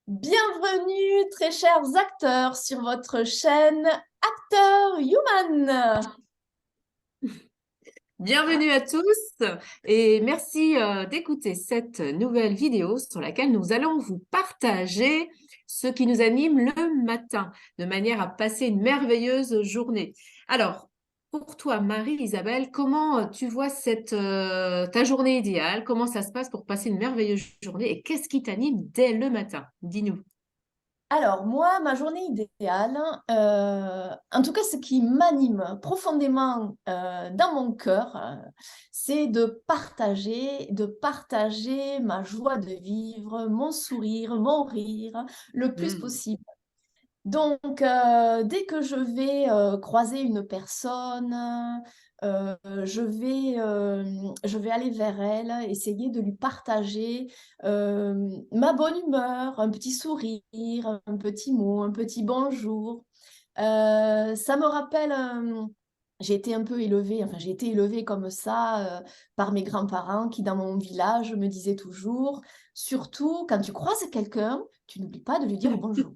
Bienvenue, très chers acteurs, sur votre chaîne Acteur Human. Bienvenue à tous et merci d'écouter cette nouvelle vidéo sur laquelle nous allons vous partager ce qui nous anime le matin, de manière à passer une merveilleuse journée. Alors, pour toi, Marie-Isabelle, comment tu vois ta journée idéale? Comment ça se passe pour passer une merveilleuse journée et qu'est-ce qui t'anime dès le matin? Dis-nous. Alors, moi, ma journée idéale, en tout cas, ce qui m'anime profondément dans mon cœur, c'est de partager ma joie de vivre, mon sourire, mon rire, le plus Hmm. possible. Donc, dès que je vais croiser une personne, euh, je je vais aller vers elle, essayer de lui partager ma bonne humeur, un petit sourire, un petit mot, un petit bonjour. Ça me rappelle, j'ai été un peu élevée, enfin j'ai été élevée comme ça par mes grands-parents qui, dans mon village, me disaient toujours, surtout quand tu croises quelqu'un, tu n'oublies pas de lui dire bonjour.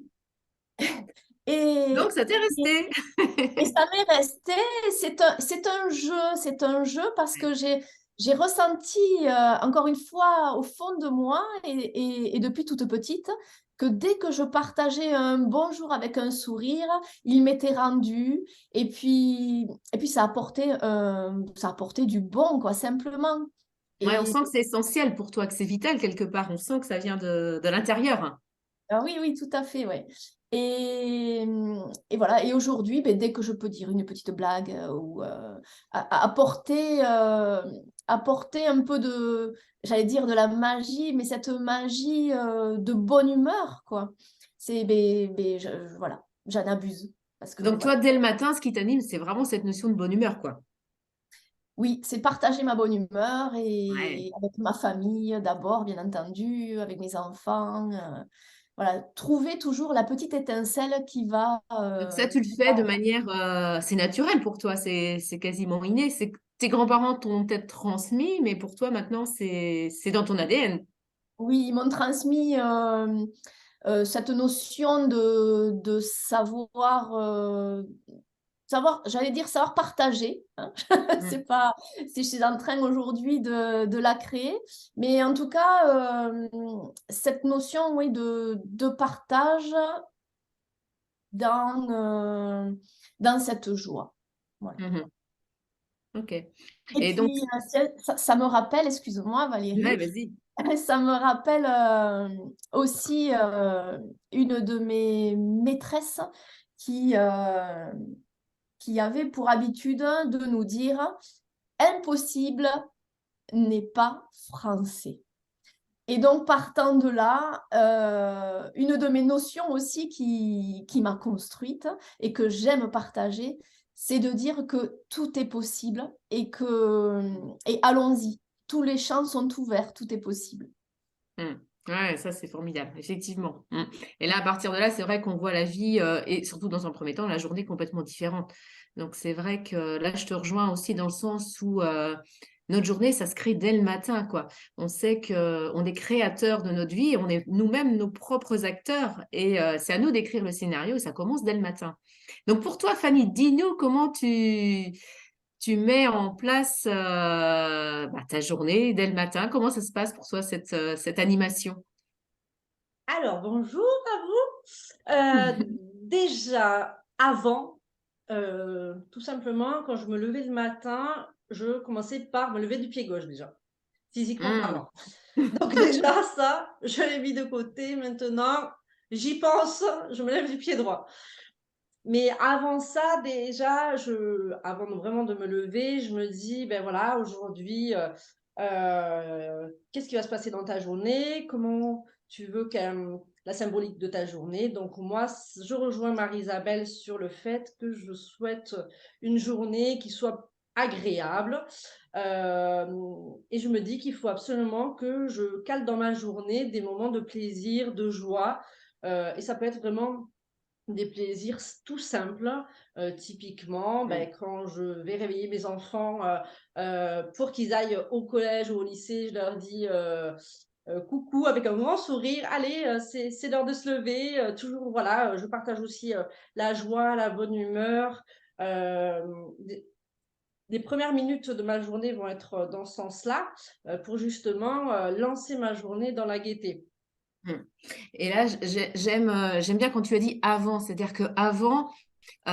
Donc, Et, ça t'est resté. et ça m'est resté, c'est un jeu parce que j'ai ressenti, encore une fois, au fond de moi et depuis toute petite, que dès que je partageais un bonjour avec un sourire, il m'était rendu et puis ça apportait du bon, quoi, simplement. Ouais, on Et sent que c'est essentiel pour toi, que c'est vital quelque part. On sent que ça vient de l'intérieur. ah oui, oui, tout à fait, ouais. Et voilà, et aujourd'hui, ben, dès que je peux dire une petite blague ou apporter un peu de, j'allais dire de la magie, mais cette magie de bonne humeur, quoi. Voilà, j'en abuse. Parce que Donc toi, voilà. dès le matin, ce qui t'anime, c'est vraiment cette notion de bonne humeur, quoi. Oui, c'est partager ma bonne humeur Ouais. et avec ma famille d'abord, bien entendu, avec mes enfants. Voilà, trouver toujours la petite étincelle Donc ça, tu le qui fais de va- manière, c'est naturel pour toi, c'est quasiment inné. C'est que tes grands-parents t'ont peut-être transmis, mais pour toi maintenant, c'est dans ton ADN. Oui, ils m'ont transmis cette notion de savoir, j'allais dire savoir partager, hein. Mm. C'est pas, si je suis en train aujourd'hui de la créer, mais en tout cas, cette notion, oui, de partage dans, dans cette joie. Voilà. Mhm. Ok. Et Et donc, puis, ça me rappelle, excuse-moi ouais, Valérie, vas-y. ça me rappelle aussi une de mes maîtresses qui, euh, qui avait pour habitude de nous dire impossible n'est pas français. Et donc, partant de là, une de mes notions aussi qui m'a construite et que j'aime partager, c'est de dire que tout est possible et allons-y. Tous les champs sont ouverts, tout est possible. Mm. Ouais, ça c'est formidable, effectivement. Mm. Et là, à partir de là, c'est vrai qu'on voit la vie, et surtout dans un premier temps, la journée complètement différente. Donc c'est vrai que là, je te rejoins aussi dans le sens où notre journée, ça se crée dès le matin, quoi. On sait que on est créateur de notre vie, on est nous-mêmes nos propres acteurs, et c'est à nous d'écrire le scénario, et ça commence dès le matin. Donc pour toi, Fanny, dis-nous comment tu mets en place ta journée dès le matin. Comment ça se passe pour toi, cette animation? Alors, bonjour à vous. Déjà, avant, tout simplement, quand je me levais le matin, je commençais par me lever du pied gauche déjà, physiquement Hmm. parlant. Donc déjà, ça, je l'ai mis de côté. Maintenant, j'y pense, je me lève du pied droit. Mais avant ça, déjà, avant vraiment de me lever, je me dis, ben voilà, aujourd'hui, qu'est-ce qui va se passer dans ta journée? Comment tu veux la symbolique de ta journée? Donc moi, je rejoins Marie-Isabelle sur le fait que je souhaite une journée qui soit agréable. Et je me dis qu'il faut absolument que je cale dans ma journée des moments de plaisir, de joie. Et ça peut être vraiment des plaisirs tout simples. Typiquement, Hmm. quand je vais réveiller mes enfants pour qu'ils aillent au collège ou au lycée, je leur dis coucou avec un grand sourire. Allez, c'est l'heure de se lever. Toujours, voilà, je partage aussi la joie, la bonne humeur. Les premières minutes de ma journée vont être dans ce sens-là pour justement lancer ma journée dans la gaieté. Mm. Et là, j'aime bien quand tu as dit avant, c'est-à-dire qu'avant, tu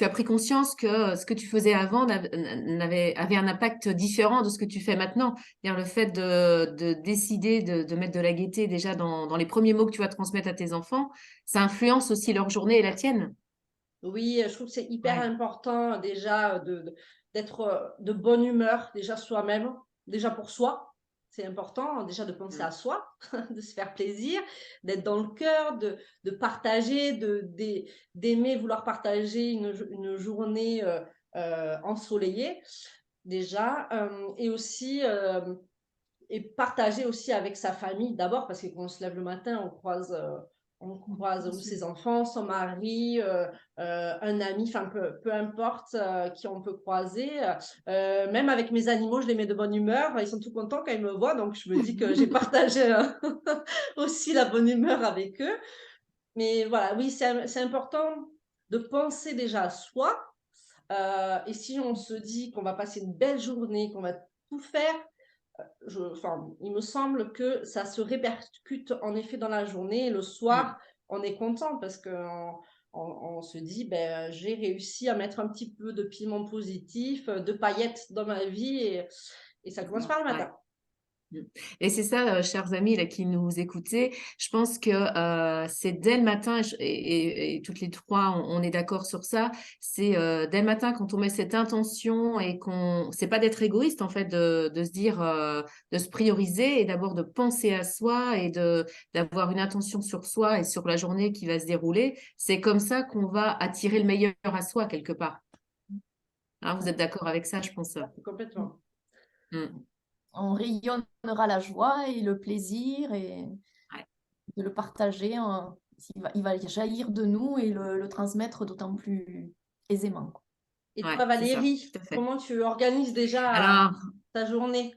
as pris conscience que ce que tu faisais avant avait un impact différent de ce que tu fais maintenant. C'est-à-dire le fait de décider de mettre de la gaieté déjà dans les premiers mots que tu vas transmettre à tes enfants, ça influence aussi leur journée et la tienne. Oui, je trouve que c'est hyper Ouais. important déjà d'être de bonne humeur, déjà soi-même, déjà pour soi. C'est important déjà de penser Mm. à soi, de se faire plaisir, d'être dans le cœur, de partager, d'aimer vouloir partager une journée ensoleillée déjà, et aussi et partager aussi avec sa famille d'abord, parce que quand on se lève le matin, on croise ou ses enfants, son mari, un ami, enfin peu importe qui on peut croiser. Même avec mes animaux, je les mets de bonne humeur. Ils sont tout contents quand ils me voient, donc je me dis que j'ai partagé aussi la bonne humeur avec eux. Mais voilà, oui, c'est important de penser déjà à soi. Et si on se dit qu'on va passer une belle journée, qu'on va tout faire, enfin, il me semble que ça se répercute en effet dans la journée. Et le Mm. soir, on est content parce qu'on se dit, ben, j'ai réussi à mettre un petit peu de piment positif, de paillettes dans ma vie et ça commence par le Ouais. matin. Mm. Et c'est ça, chers amis là, qui nous écoutez, je pense que c'est dès le matin, et toutes les trois, on est d'accord sur ça, c'est dès le matin quand on met cette intention et c'est pas d'être égoïste en fait, de se dire, de se prioriser et d'abord de penser à soi et d'avoir une intention sur soi et sur la journée qui va se dérouler. C'est comme ça qu'on va attirer le meilleur à soi quelque part. Hein, vous êtes d'accord avec ça, je pense. Complètement. Mm. On rayonnera la joie et le plaisir et Ouais, de le partager. Il va jaillir de nous et le transmettre d'autant plus aisément, quoi. Et ouais, toi, c'est ça, Valérie, tout à fait. comment tu organises déjà Alors, ta journée?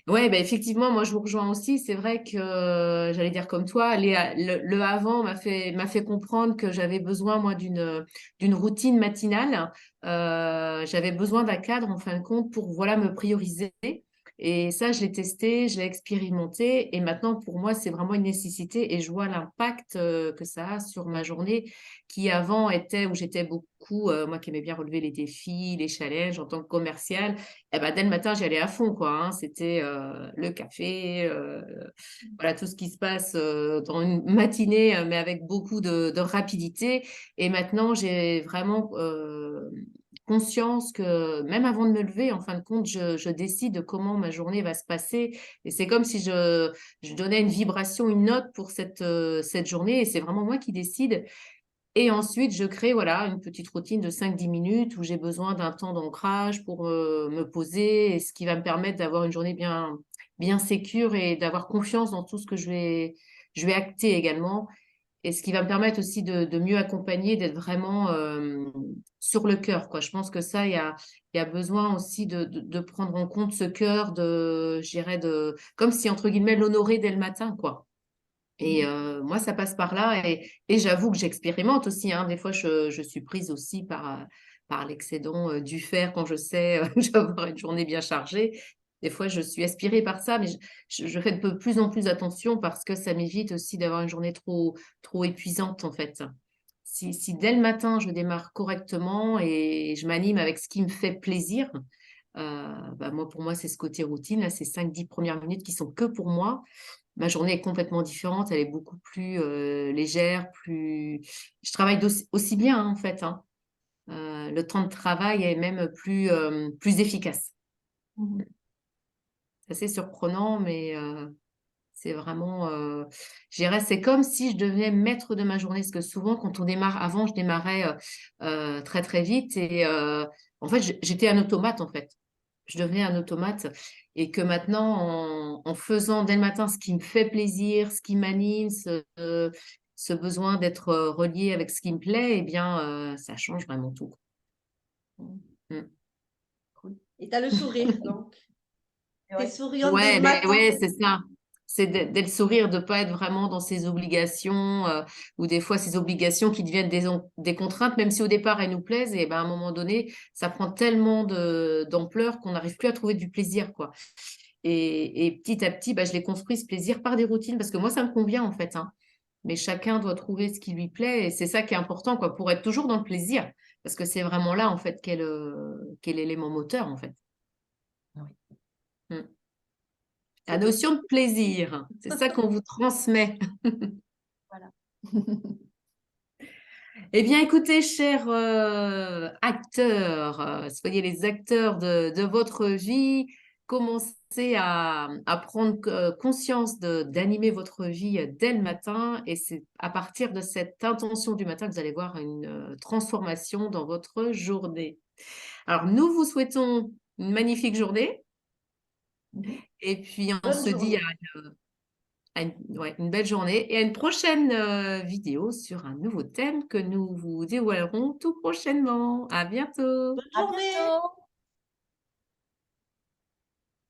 ouais, bah effectivement, moi je vous rejoins aussi. C'est vrai que j'allais dire comme toi, le avant m'a fait comprendre que j'avais besoin moi d'une routine matinale. J'avais besoin d'un cadre en fin de compte pour voilà me prioriser. Et ça, je l'ai testé, je l'ai expérimenté. Et maintenant, pour moi, c'est vraiment une nécessité. Et je vois l'impact que ça a sur ma journée, qui avant était où j'étais beaucoup, moi qui aimais bien relever les défis, les challenges en tant que commerciale. Eh ben, dès le matin, j'y allais à fond, quoi, hein. C'était le café, voilà, tout ce qui se passe dans une matinée, mais avec beaucoup de rapidité. Et maintenant, j'ai vraiment conscience que même avant de me lever, en fin de compte, je décide de comment ma journée va se passer. Et c'est comme si je donnais une vibration, une note pour cette journée. Et c'est vraiment moi qui décide. Et ensuite, je crée voilà, une petite routine de 5-10 minutes où j'ai besoin d'un temps d'ancrage pour me poser, et ce qui va me permettre d'avoir une journée bien sécure et d'avoir confiance dans tout ce que je vais acter également. Et ce qui va me permettre aussi de mieux accompagner, d'être vraiment sur le cœur, quoi. Je pense que ça, il y a besoin aussi de prendre en compte ce cœur, je dirais, comme si, entre guillemets, l'honorer dès le matin, quoi. Et moi, ça passe par là. Et j'avoue que j'expérimente aussi, hein. Des fois, je suis prise aussi par l'excédent du fer quand je sais que je vais avoir une journée bien chargée. Des fois, je suis aspirée par ça, mais je fais de plus en plus attention parce que ça m'évite aussi d'avoir une journée trop épuisante, en fait. Si dès le matin, je démarre correctement et je m'anime avec ce qui me fait plaisir, bah moi, pour moi, c'est ce côté routine, là, ces 5-10 premières minutes qui sont que pour moi. Ma journée est complètement différente, elle est beaucoup plus légère, plus. Je travaille aussi bien, hein, en fait, hein. Le temps de travail est même plus efficace. Mhm. C'est assez surprenant, mais c'est vraiment, je dirais, c'est comme si je devenais maître de ma journée. Parce que souvent, quand on démarre, avant, je démarrais très, très vite. Et en fait, j'étais un automate, en fait. Je devenais un automate. Et que maintenant, en faisant dès le matin ce qui me fait plaisir, ce qui m'anime, ce besoin d'être relié avec ce qui me plaît, eh bien, ça change vraiment tout. Mm. Et tu as le sourire, donc. Tu es Ouais. souriante dès Ouais, le ben matin. ouais, c'est ça. c'est dès le sourire, de ne pas être vraiment dans ses obligations ou des fois ces obligations qui deviennent des contraintes, même si au départ elles nous plaisent, et ben, à un moment donné, ça prend tellement d'ampleur qu'on n'arrive plus à trouver du plaisir, quoi. Et petit à petit, bah, je l'ai construit ce plaisir par des routines parce que moi, ça me convient en fait, hein. Mais chacun doit trouver ce qui lui plaît et c'est ça qui est important, quoi, pour être toujours dans le plaisir parce que c'est vraiment là en fait qu'est l'élément moteur en fait. Oui. Mm. La notion de plaisir, c'est ça qu'on vous transmet. Voilà. Eh bien, écoutez, chers acteurs, soyez les acteurs de votre vie, commencez à prendre conscience d'animer votre vie dès le matin et c'est à partir de cette intention du matin que vous allez voir une transformation dans votre journée. Alors, nous vous souhaitons une magnifique journée et puis on Bonne se dit journée. ouais, une belle journée et à une prochaine vidéo sur un nouveau thème que nous vous dévoilerons tout prochainement. À bientôt. Bonne À journée. bientôt.